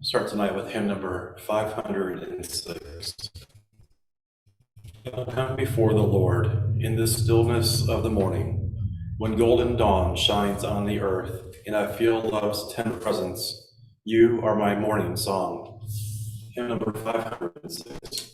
Start tonight with hymn number 506. I'll come before the Lord in the stillness of the morning, when golden dawn shines on the earth, and I feel love's tender presence. You are my morning song. Hymn number 506.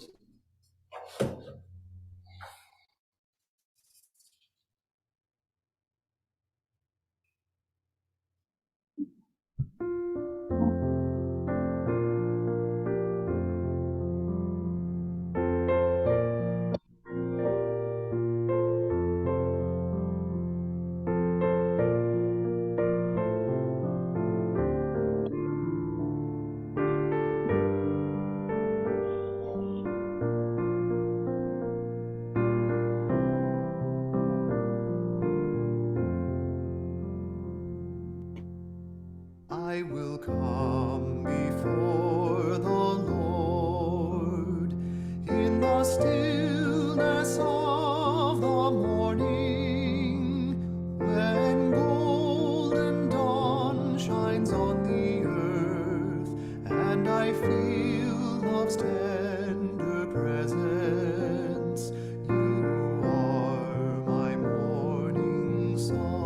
I will come before the Lord in the stillness of the morning, when golden dawn shines on the earth, and I feel love's tender presence. You are my morning song.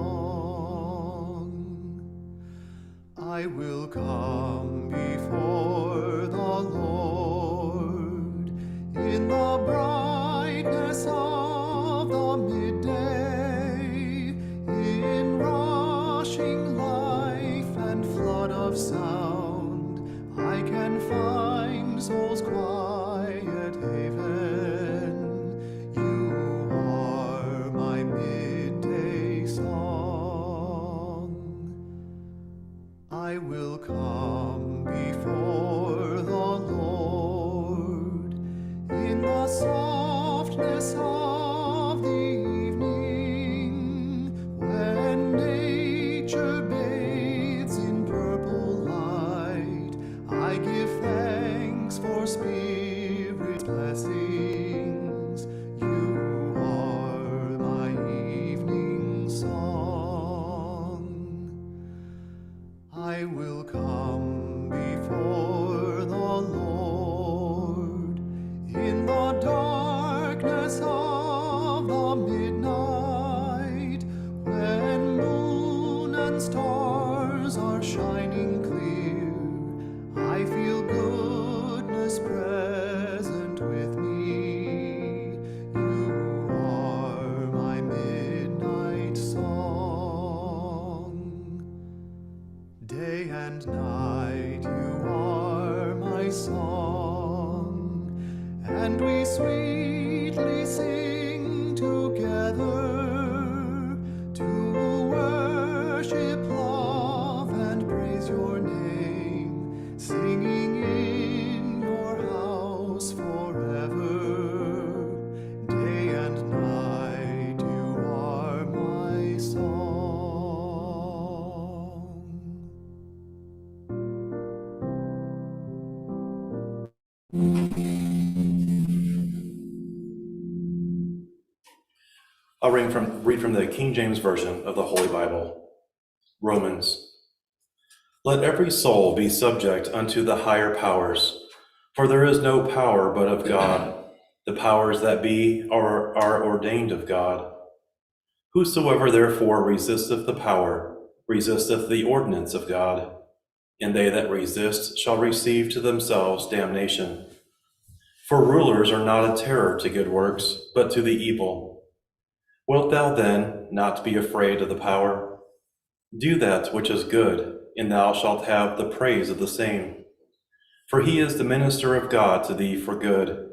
I will come before the Lord in the brightness of the midday, in rushing life and flood of sound. I can find soul's quiet haven. You are my midday song. I will come before the Lord in the softness of the evening, when nature bathes in purple light. I give thanks for Spirit's blessings. You are my evening song. I will come before the Lord in the darkness of the midnight, when moon and stars are shining clear. I feel goodness present with me. You are my midnight song. Day and night you are my song, and we sweetly sing together to worship, love, and praise your name, singing in your house forever. Day and night you are my song. I'll read from the King James Version of the Holy Bible. Romans. Let every soul be subject unto the higher powers, for there is no power but of God. The powers that be are ordained of God. Whosoever therefore resisteth the power, resisteth the ordinance of God, and they that resist shall receive to themselves damnation. For rulers are not a terror to good works, but to the evil. Wilt thou then not be afraid of the power? Do that which is good, and thou shalt have the praise of the same. For he is the minister of God to thee for good.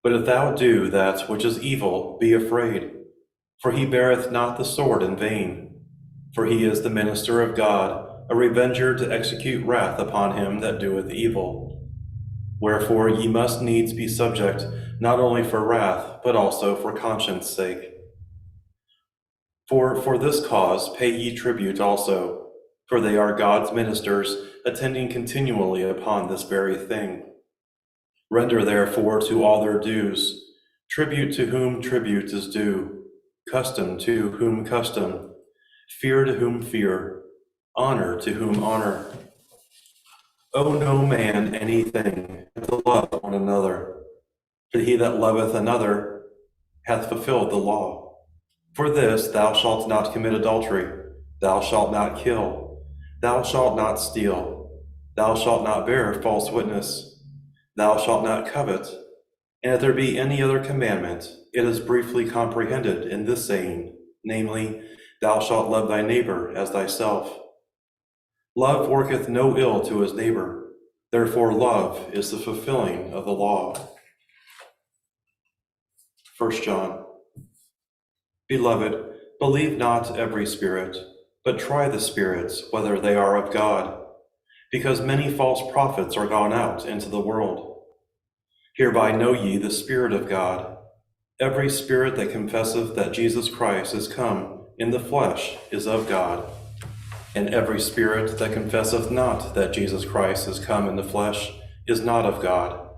But if thou do that which is evil, be afraid, for he beareth not the sword in vain. For he is the minister of God, a revenger to execute wrath upon him that doeth evil. Wherefore ye must needs be subject, not only for wrath, but also for conscience sake. For this cause pay ye tribute also, for they are God's ministers, attending continually upon this very thing. Render therefore to all their dues, tribute to whom tribute is due, custom to whom custom, fear to whom fear, honor to whom honor. Owe no man anything but to love one another. But he that loveth another hath fulfilled the law. For this, thou shalt not commit adultery, thou shalt not kill, thou shalt not steal, thou shalt not bear false witness, thou shalt not covet. And if there be any other commandment, it is briefly comprehended in this saying, namely, thou shalt love thy neighbor as thyself. Love worketh no ill to his neighbor, therefore love is the fulfilling of the law. 1 John. Beloved, believe not every spirit, but try the spirits whether they are of God, because many false prophets are gone out into the world. Hereby know ye the Spirit of God. Every spirit that confesseth that Jesus Christ is come in the flesh is of God. And every spirit that confesseth not that Jesus Christ is come in the flesh is not of God.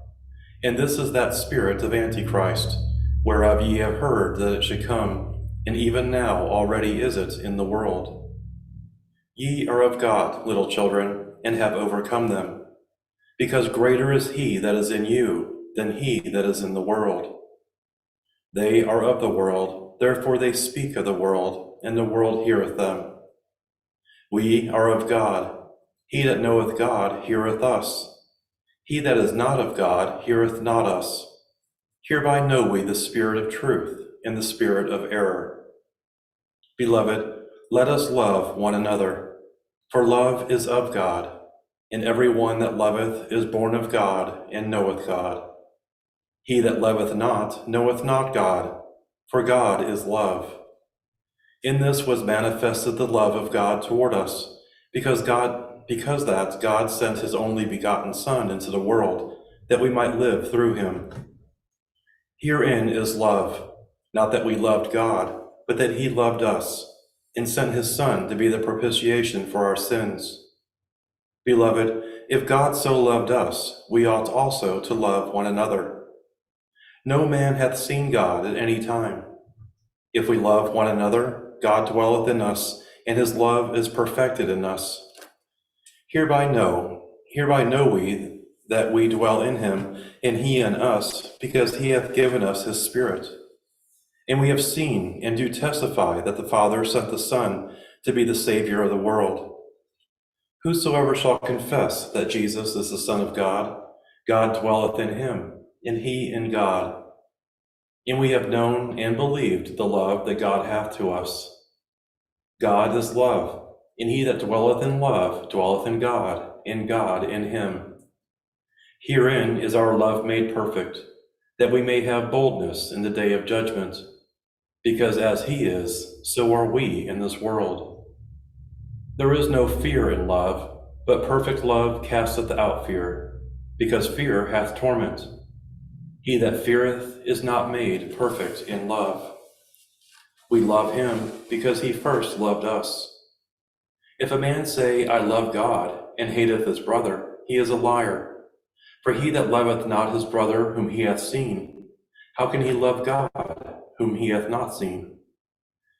And this is that spirit of Antichrist, whereof ye have heard that it should come, and even now already is it in the world. Ye are of God, little children, and have overcome them, because greater is he that is in you than he that is in the world. They are of the world, therefore they speak of the world, and the world heareth them. We are of God. He that knoweth God heareth us. He that is not of God heareth not us. Hereby know we the spirit of truth and the spirit of error. Beloved, let us love one another, for love is of God, and every one that loveth is born of God and knoweth God. He that loveth not knoweth not God, for God is love. In this was manifested the love of God toward us, because that God sent his only begotten Son into the world, that we might live through him. Herein is love, not that we loved God, but that he loved us, and sent his Son to be the propitiation for our sins. Beloved, if God so loved us, we ought also to love one another. No man hath seen God at any time. If we love one another, God dwelleth in us, and his love is perfected in us. Hereby know we that we dwell in him, and he in us, because he hath given us his Spirit. And we have seen and do testify that the Father sent the Son to be the Savior of the world. Whosoever shall confess that Jesus is the Son of God, God dwelleth in him, and he in God. And we have known and believed the love that God hath to us. God is love, and he that dwelleth in love dwelleth in God in him. Herein is our love made perfect, that we may have boldness in the day of judgment, because as he is, so are we in this world. There is no fear in love, but perfect love casteth out fear, because fear hath torment. He that feareth is not made perfect in love. We love him because he first loved us. If a man say, I love God, and hateth his brother, he is a liar. For he that loveth not his brother whom he hath seen, how can he love God whom he hath not seen?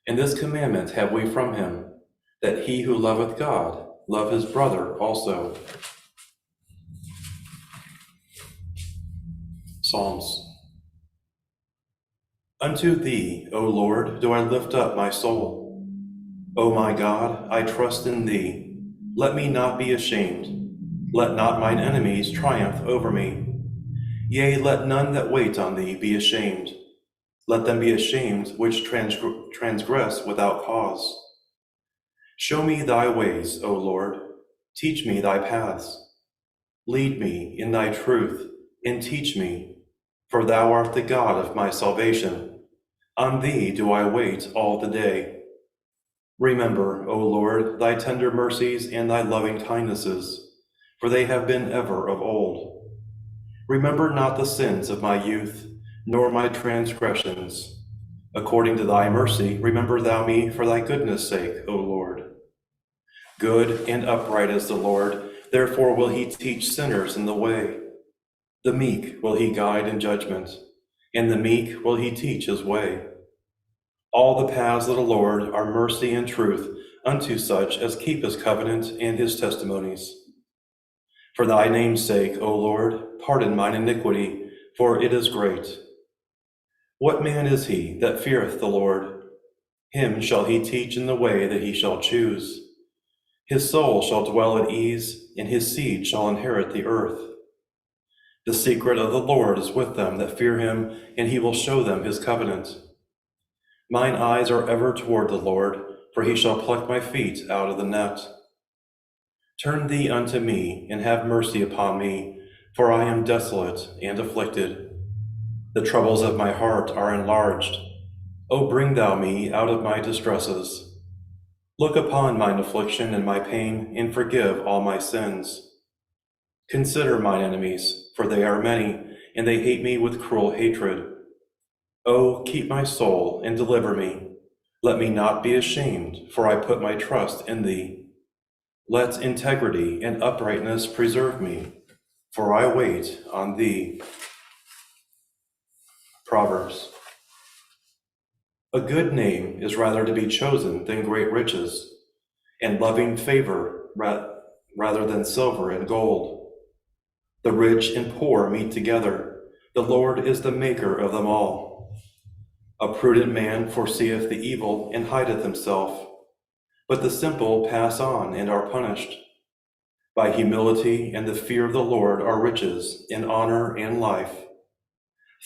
And this commandment have we from him, that he who loveth God love his brother also. Psalms. Unto thee, O Lord, do I lift up my soul. O my God, I trust in thee. Let me not be ashamed. Let not mine enemies triumph over me. Yea, let none that wait on thee be ashamed. Let them be ashamed which transgress without cause. Show me thy ways, O Lord. Teach me thy paths. Lead me in thy truth, and teach me, for thou art the God of my salvation. On thee do I wait all the day. Remember, O Lord, thy tender mercies and thy loving kindnesses, for they have been ever of old. Remember not the sins of my youth, nor my transgressions. According to thy mercy, remember thou me for thy goodness' sake, O Lord. Good and upright is the Lord, therefore will he teach sinners in the way. The meek will he guide in judgment, and the meek will he teach his way. All the paths of the Lord are mercy and truth unto such as keep his covenant and his testimonies. For thy name's sake, O Lord, pardon mine iniquity, for it is great. What man is he that feareth the Lord? Him shall he teach in the way that he shall choose. His soul shall dwell at ease, and his seed shall inherit the earth. The secret of the Lord is with them that fear him, and he will show them his covenant. Mine eyes are ever toward the Lord, for he shall pluck my feet out of the net. Turn thee unto me, and have mercy upon me, for I am desolate and afflicted. The troubles of my heart are enlarged. O bring thou me out of my distresses. Look upon mine affliction and my pain, and forgive all my sins. Consider mine enemies, for they are many, and they hate me with cruel hatred. O keep my soul and deliver me. Let me not be ashamed, for I put my trust in thee. Let integrity and uprightness preserve me, for I wait on thee. Proverbs. A good name is rather to be chosen than great riches, and loving favor rather than silver and gold. The rich and poor meet together. The Lord is the maker of them all. A prudent man foreseeth the evil and hideth himself, but the simple pass on and are punished. By humility and the fear of the Lord are riches, and honor and life.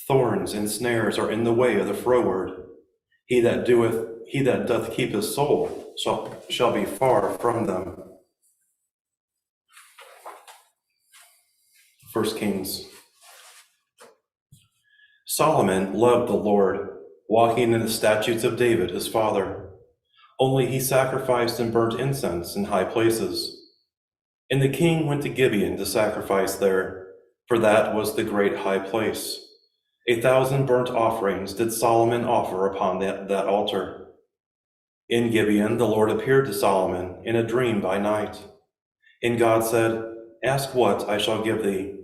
Thorns and snares are in the way of the froward. He that doth keep his soul shall be far from them. 1 Kings. Solomon loved the Lord, walking in the statutes of David his father. Only he sacrificed and burnt incense in high places. And the king went to Gibeon to sacrifice there, for that was the great high place. 1,000 burnt offerings did Solomon offer upon that altar. In Gibeon the Lord appeared to Solomon in a dream by night. And God said, Ask what I shall give thee.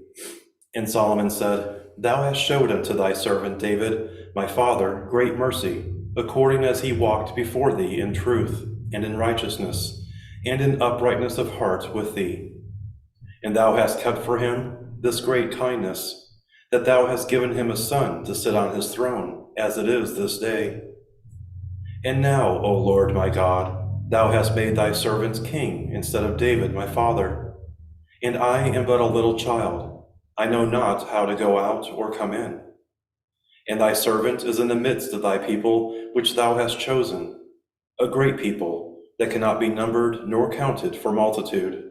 And Solomon said, Thou hast showed unto thy servant David, my father, great mercy, according as he walked before thee in truth, and in righteousness, and in uprightness of heart with thee. And thou hast kept for him this great kindness, that thou hast given him a son to sit on his throne, as it is this day. And now, O Lord my God, thou hast made thy servant king instead of David my father. And I am but a little child. I know not how to go out or come in. And thy servant is in the midst of thy people, which thou hast chosen, a great people that cannot be numbered nor counted for multitude.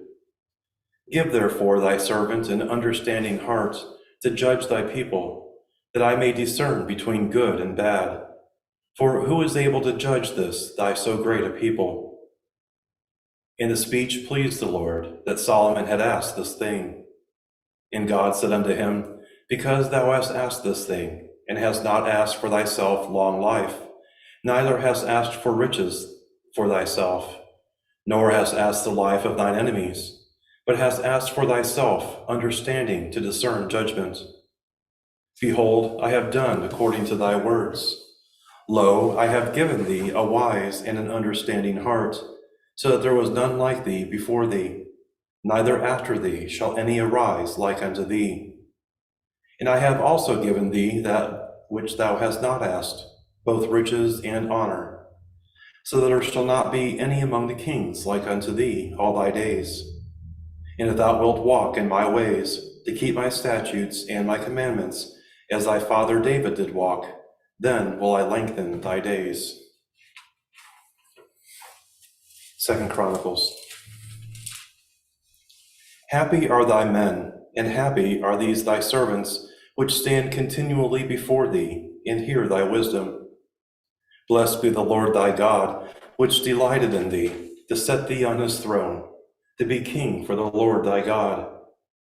Give therefore thy servant an understanding heart to judge thy people, that I may discern between good and bad. For who is able to judge this, thy so great a people? And the speech pleased the Lord, that Solomon had asked this thing. And God said unto him, Because thou hast asked this thing, and hast not asked for thyself long life, neither hast asked for riches for thyself, nor hast asked the life of thine enemies, but hast asked for thyself understanding to discern judgment. Behold, I have done according to thy words. Lo, I have given thee a wise and an understanding heart, so that there was none like thee before thee, neither after thee shall any arise like unto thee. And I have also given thee that which thou hast not asked, both riches and honor, so that there shall not be any among the kings like unto thee all thy days. And if thou wilt walk in my ways, to keep my statutes and my commandments, as thy father David did walk, then will I lengthen thy days. 2 Chronicles. Happy are thy men, and happy are these thy servants, which stand continually before thee, and hear thy wisdom. Blessed be the Lord thy God, which delighted in thee, to set thee on his throne, to be king for the Lord thy God,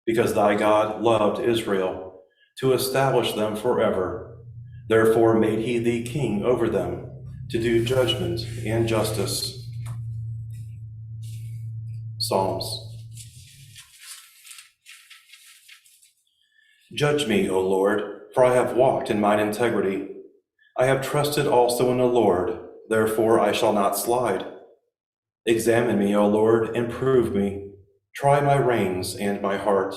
because thy God loved Israel, to establish them forever. Therefore made he thee king over them, to do judgment and justice. Psalms. Judge me, O Lord, for I have walked in mine integrity. I have trusted also in the Lord, therefore I shall not slide. Examine me, O Lord, and prove me. Try my reins and my heart.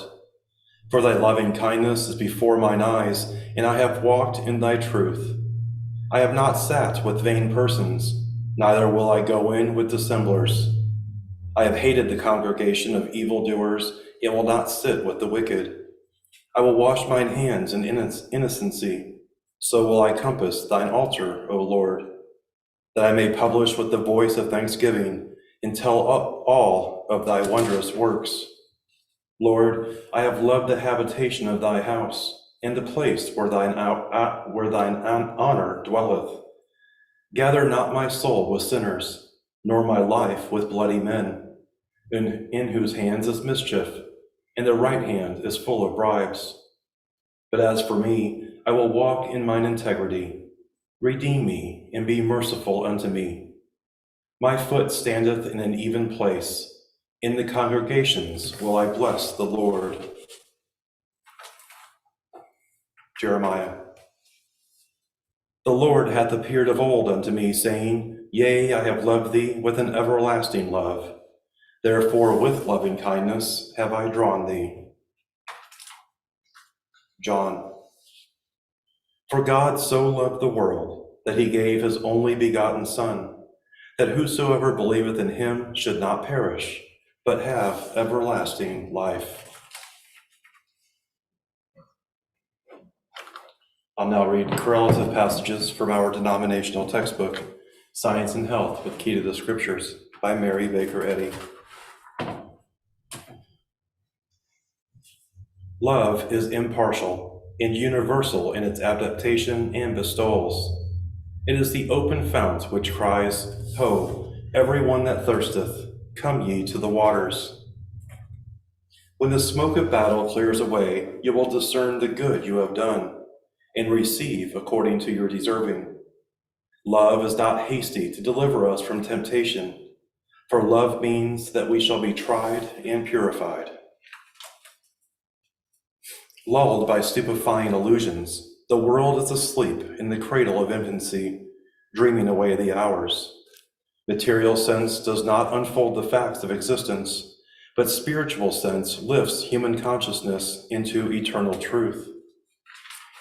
For thy loving kindness is before mine eyes, and I have walked in thy truth. I have not sat with vain persons, neither will I go in with dissemblers. I have hated the congregation of evildoers, and will not sit with the wicked. I will wash mine hands in innocency, so will I compass thine altar, O Lord, that I may publish with the voice of thanksgiving, and tell all of thy wondrous works. Lord, I have loved the habitation of thy house, and the place where thine honor dwelleth. Gather not my soul with sinners, nor my life with bloody men, in whose hands is mischief, and their right hand is full of bribes. But as for me, I will walk in mine integrity. Redeem me, and be merciful unto me. My foot standeth in an even place. In the congregations will I bless the Lord. Jeremiah. The Lord hath appeared of old unto me, saying, Yea, I have loved thee with an everlasting love. Therefore with loving kindness have I drawn thee. John. For God so loved the world, that he gave his only begotten Son, that whosoever believeth in him should not perish, but have everlasting life. I'll now read correlative passages from our denominational textbook, Science and Health with Key to the Scriptures, by Mary Baker Eddy. Love is impartial and universal in its adaptation and bestowals. It is the open fount which cries, Ho, every one that thirsteth, come ye to the waters. When the smoke of battle clears away, you will discern the good you have done, and receive according to your deserving. Love is not hasty to deliver us from temptation, for love means that we shall be tried and purified. Lulled by stupefying illusions, the world is asleep in the cradle of infancy, dreaming away the hours. Material sense does not unfold the facts of existence, but spiritual sense lifts human consciousness into eternal truth.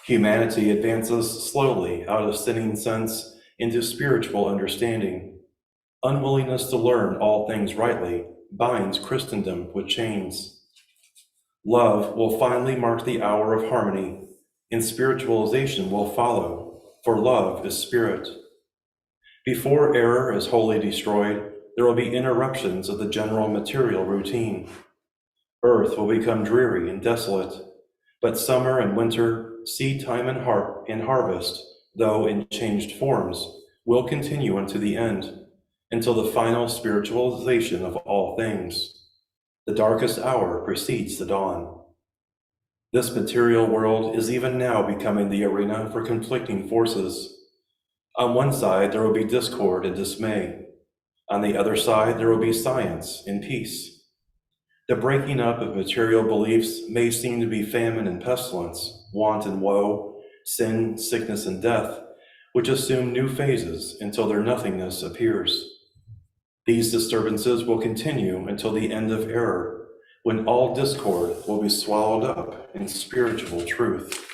Humanity advances slowly out of sinning sense into spiritual understanding. Unwillingness to learn all things rightly binds Christendom with chains. Love will finally mark the hour of harmony, and spiritualization will follow, for love is spirit. Before error is wholly destroyed, there will be interruptions of the general material routine. Earth will become dreary and desolate, but summer and winter, seed time and harvest, though in changed forms, will continue unto the end, until the final spiritualization of all things. The darkest hour precedes the dawn. This material world is even now becoming the arena for conflicting forces. On one side, there will be discord and dismay. On the other side, there will be science and peace. The breaking up of material beliefs may seem to be famine and pestilence, want and woe, sin, sickness, and death, which assume new phases until their nothingness appears. These disturbances will continue until the end of error, when all discord will be swallowed up in spiritual truth.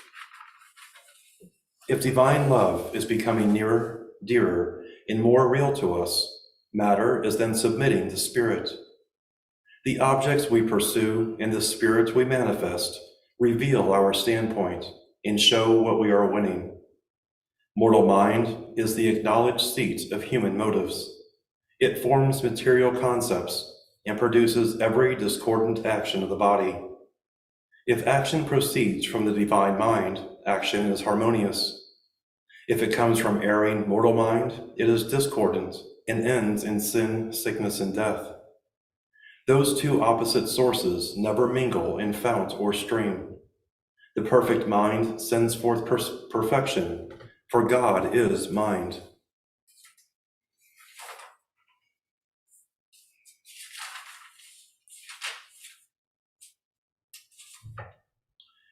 If divine love is becoming nearer, dearer, and more real to us, matter is then submitting to spirit. The objects we pursue and the spirit we manifest reveal our standpoint and show what we are winning. Mortal mind is the acknowledged seat of human motives. It forms material concepts and produces every discordant action of the body. If action proceeds from the divine mind, action is harmonious. If it comes from erring mortal mind, it is discordant and ends in sin, sickness, and death. Those two opposite sources never mingle in fount or stream. The perfect mind sends forth perfection, for God is mind.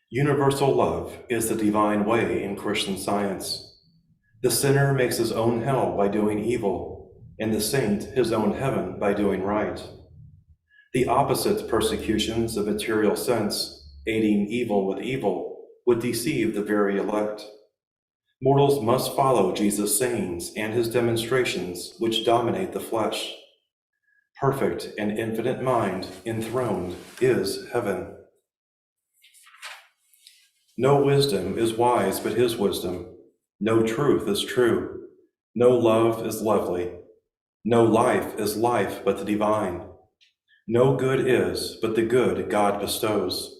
Universal love is the divine way in Christian Science. The sinner makes his own hell by doing evil, and the saint his own heaven by doing right. The opposite persecutions of material sense, aiding evil with evil, would deceive the very elect. Mortals must follow Jesus' sayings and his demonstrations which dominate the flesh. Perfect and infinite mind enthroned is heaven. No wisdom is wise but his wisdom. No truth is true. No love is lovely. No life is life but the divine. No good is but the good God bestows.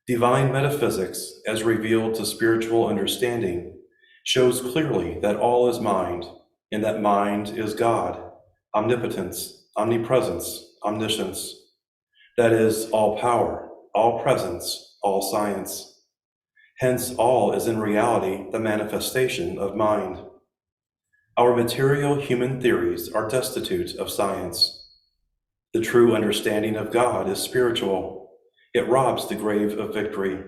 Divine metaphysics, as revealed to spiritual understanding, shows clearly that all is mind, and that mind is God, omnipotence, omnipresence, omniscience. That is, all power, all presence, all science. Hence, all is in reality the manifestation of mind. Our material human theories are destitute of science. The true understanding of God is spiritual. It robs the grave of victory.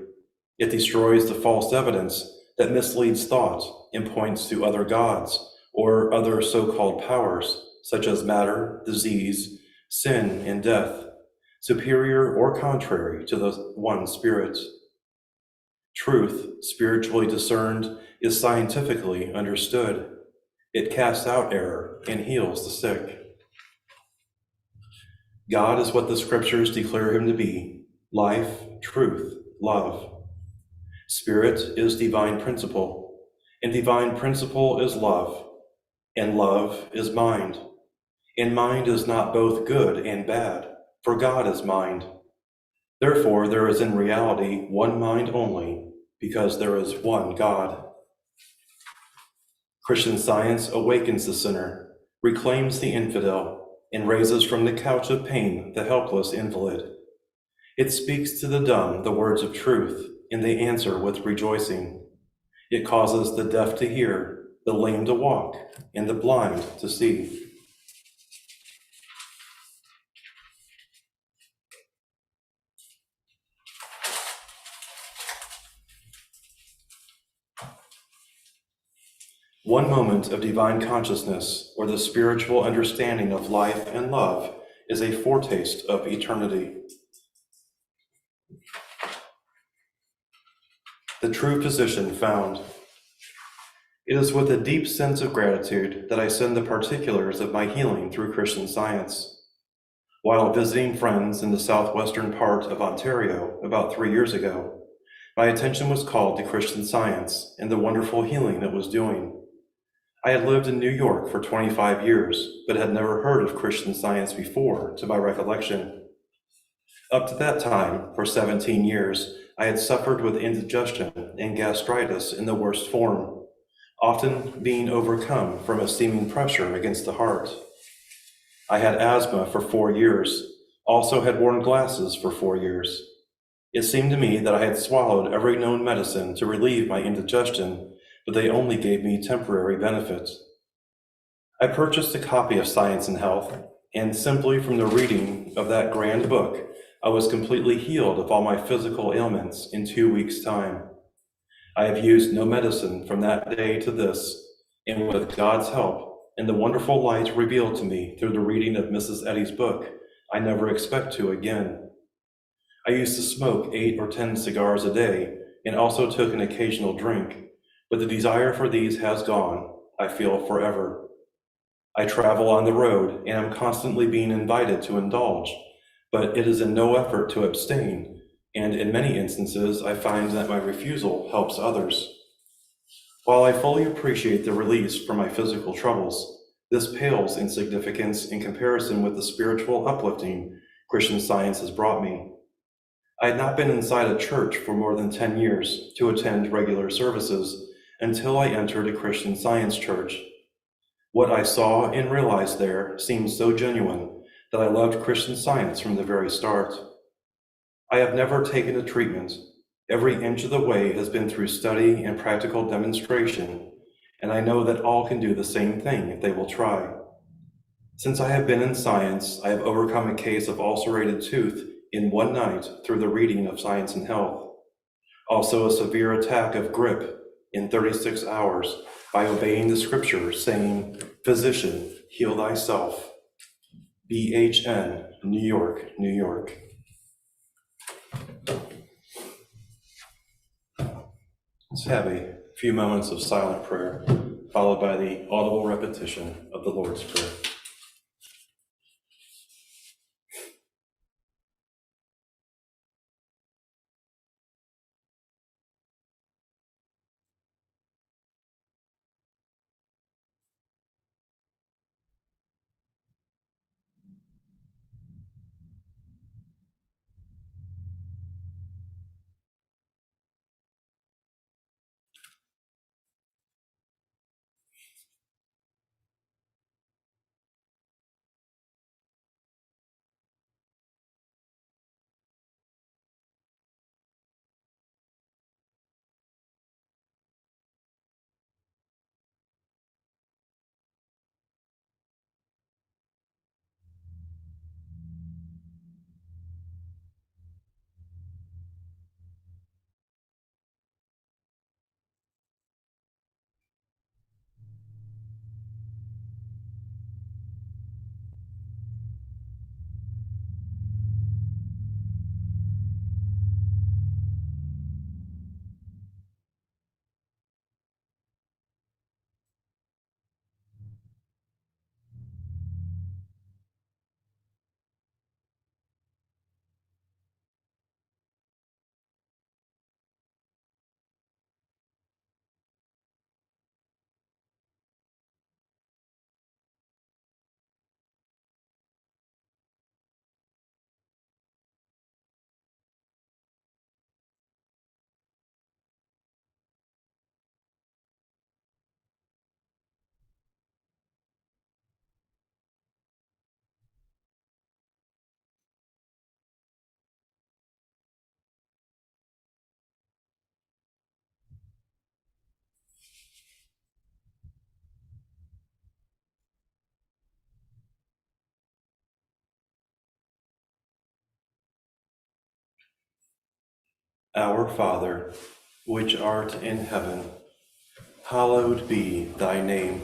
It destroys the false evidence that misleads thought and points to other gods or other so-called powers, such as matter, disease, sin, and death, superior or contrary to the one Spirit. Truth, spiritually discerned, is scientifically understood. It casts out error and heals the sick. God is what the scriptures declare him to be: life, truth, love. Spirit is divine principle, and divine principle is love, and love is mind. And mind is not both good and bad, for God is mind. Therefore, there is in reality one mind only, because there is one God. Christian Science awakens the sinner, reclaims the infidel, and raises from the couch of pain the helpless invalid. It speaks to the dumb the words of truth, and they answer with rejoicing. It causes the deaf to hear, the lame to walk, and the blind to see. One moment of divine consciousness, or the spiritual understanding of life and love, is a foretaste of eternity. The true physician found. It is with a deep sense of gratitude that I send the particulars of my healing through Christian Science. While visiting friends in the southwestern part of Ontario about 3 years ago, my attention was called to Christian Science and the wonderful healing it was doing. I had lived in New York for 25 years, but had never heard of Christian Science before, to my recollection. Up to that time, for 17 years, I had suffered with indigestion and gastritis in the worst form, often being overcome from a seeming pressure against the heart. I had asthma for 4 years, also had worn glasses for 4 years. It seemed to me that I had swallowed every known medicine to relieve my indigestion, but they only gave me temporary benefit. I purchased a copy of Science and Health, and simply from the reading of that grand book, I was completely healed of all my physical ailments in 2 weeks' time. I have used no medicine from that day to this, and with God's help and the wonderful light revealed to me through the reading of Mrs. Eddy's book, I never expect to again. I used to smoke 8 or 10 cigars a day and also took an occasional drink, but the desire for these has gone, I feel, forever. I travel on the road and am constantly being invited to indulge, but it is in no effort to abstain, and in many instances I find that my refusal helps others. While I fully appreciate the release from my physical troubles, this pales in significance in comparison with the spiritual uplifting Christian Science has brought me. I had not been inside a church for more than 10 years to attend regular services until I entered a Christian Science church. What I saw and realized there seemed so genuine that I loved Christian Science from the very start. I have never taken a treatment. Every inch of the way has been through study and practical demonstration, and I know that all can do the same thing if they will try. Since I have been in Science, I have overcome a case of ulcerated tooth in one night through the reading of Science and Health. Also a severe attack of grip in 36 hours by obeying the scripture saying, "Physician, heal thyself." BHN New York, New York. Let's have a few moments of silent prayer, followed by the audible repetition of the Lord's Prayer. Our Father, which art in heaven, hallowed be thy name.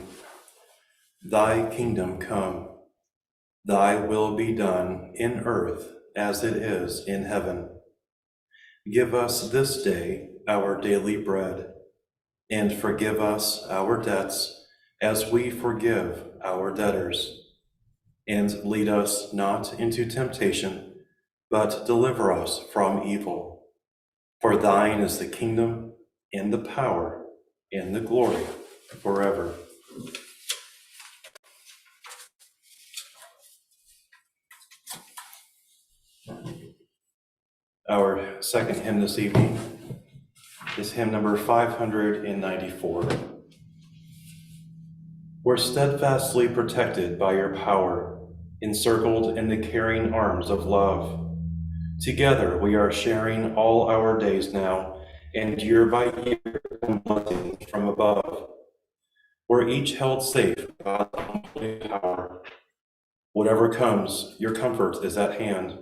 Thy kingdom come, thy will be done in earth as it is in heaven. Give us this day our daily bread, and forgive us our debts as we forgive our debtors. And lead us not into temptation, but deliver us from evil. For thine is the kingdom, and the power, and the glory forever. Our second hymn this evening is hymn number 594. We're steadfastly protected by your power, encircled in the caring arms of love. Together we are sharing all our days now, and year by year blessings from above. We're each held safe by God's holy power. Whatever comes, your comfort is at hand.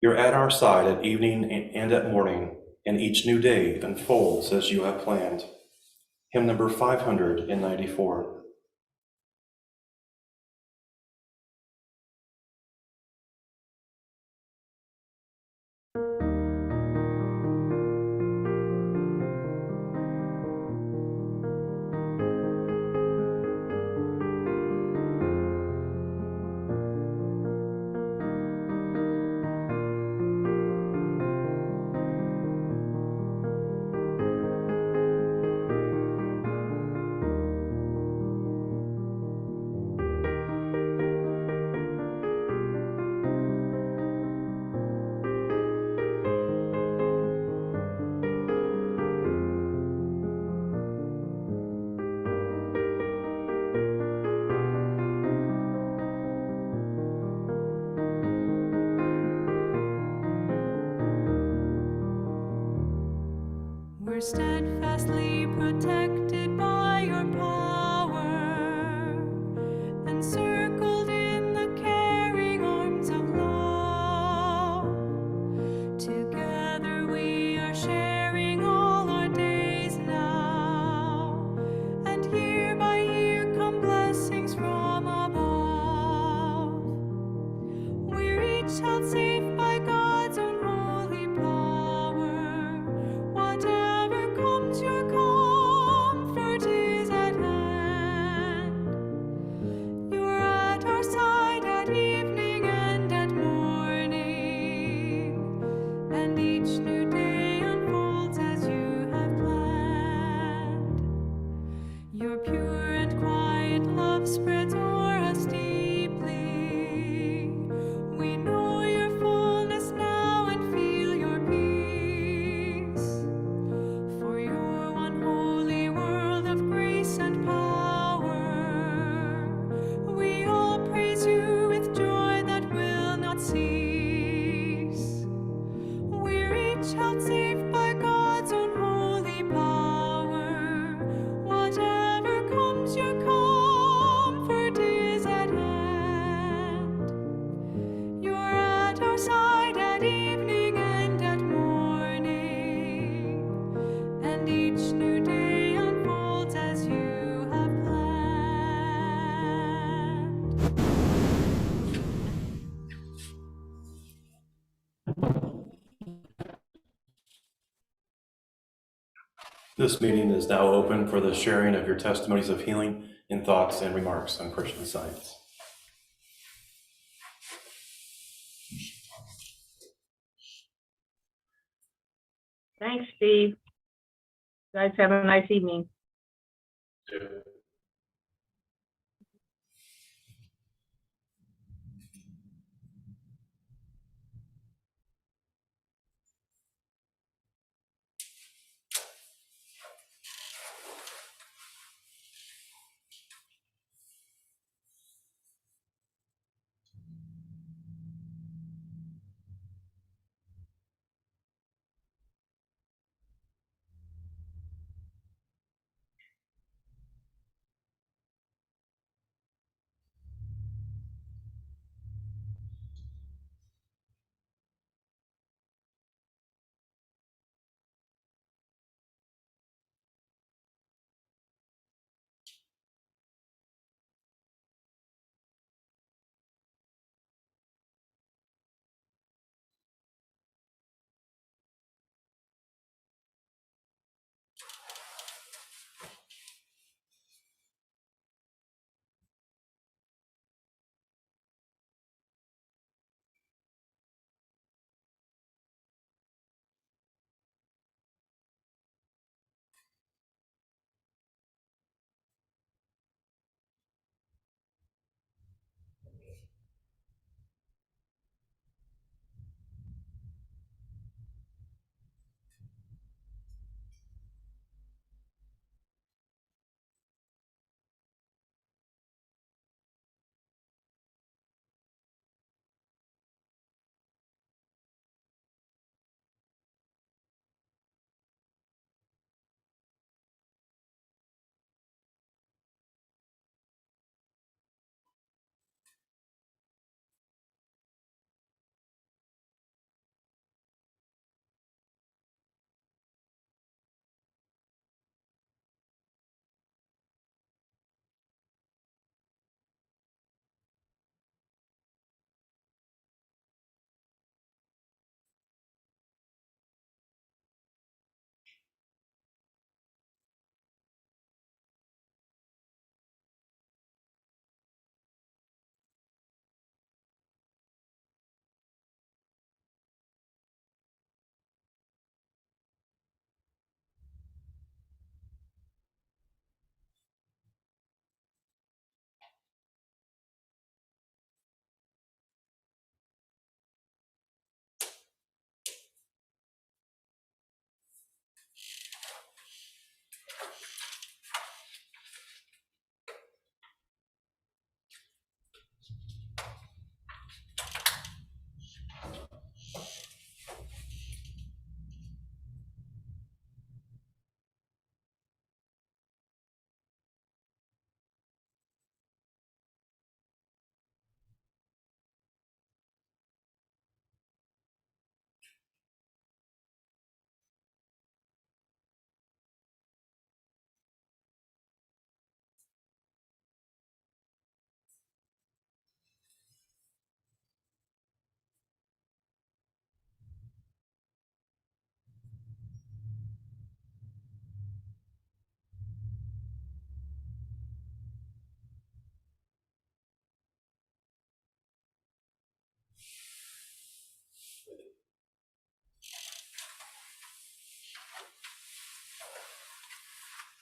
You're at our side at evening and at morning, and each new day unfolds as you have planned. Hymn number 594. We're steadfastly protected by your power, encircled in the caring arms of love. Together we are sharing all our days now, and year by year come blessings from above. We're each held safe by God's own holy power. Whatever comes, your comfort is at hand. You're at our side at evening and at morning, and each new day unfolds as you have planned. This meeting is now open for the sharing of your testimonies of healing in thoughts and remarks on Christian Science. Thanks, Steve. You guys have a nice evening.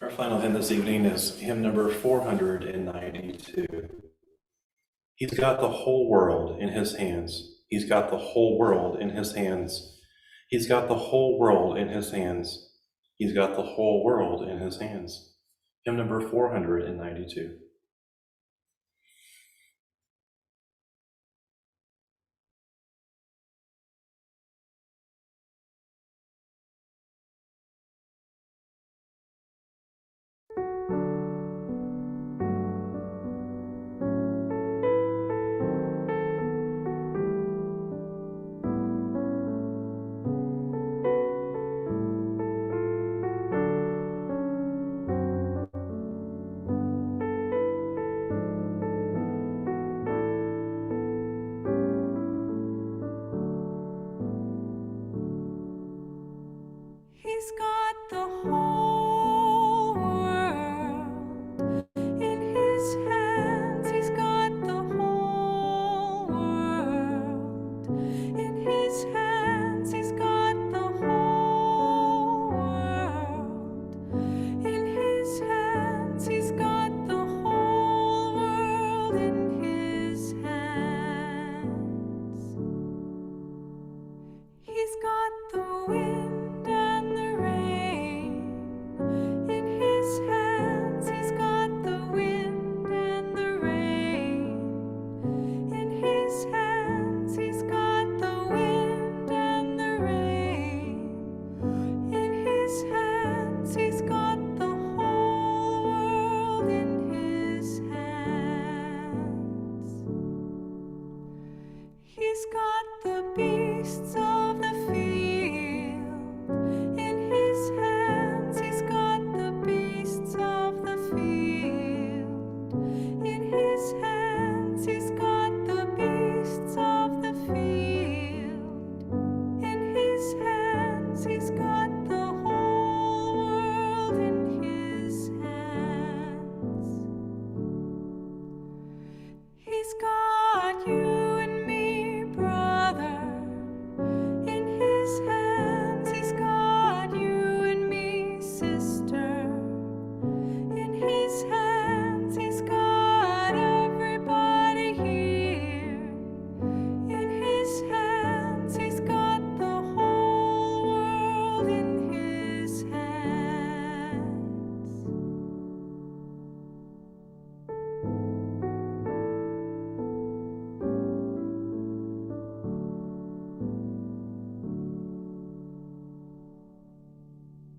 Our final hymn this evening is hymn number 492. He's got the whole world in his hands. He's got the whole world in his hands. He's got the whole world in his hands. He's got the whole world in his hands. Hymn number 492.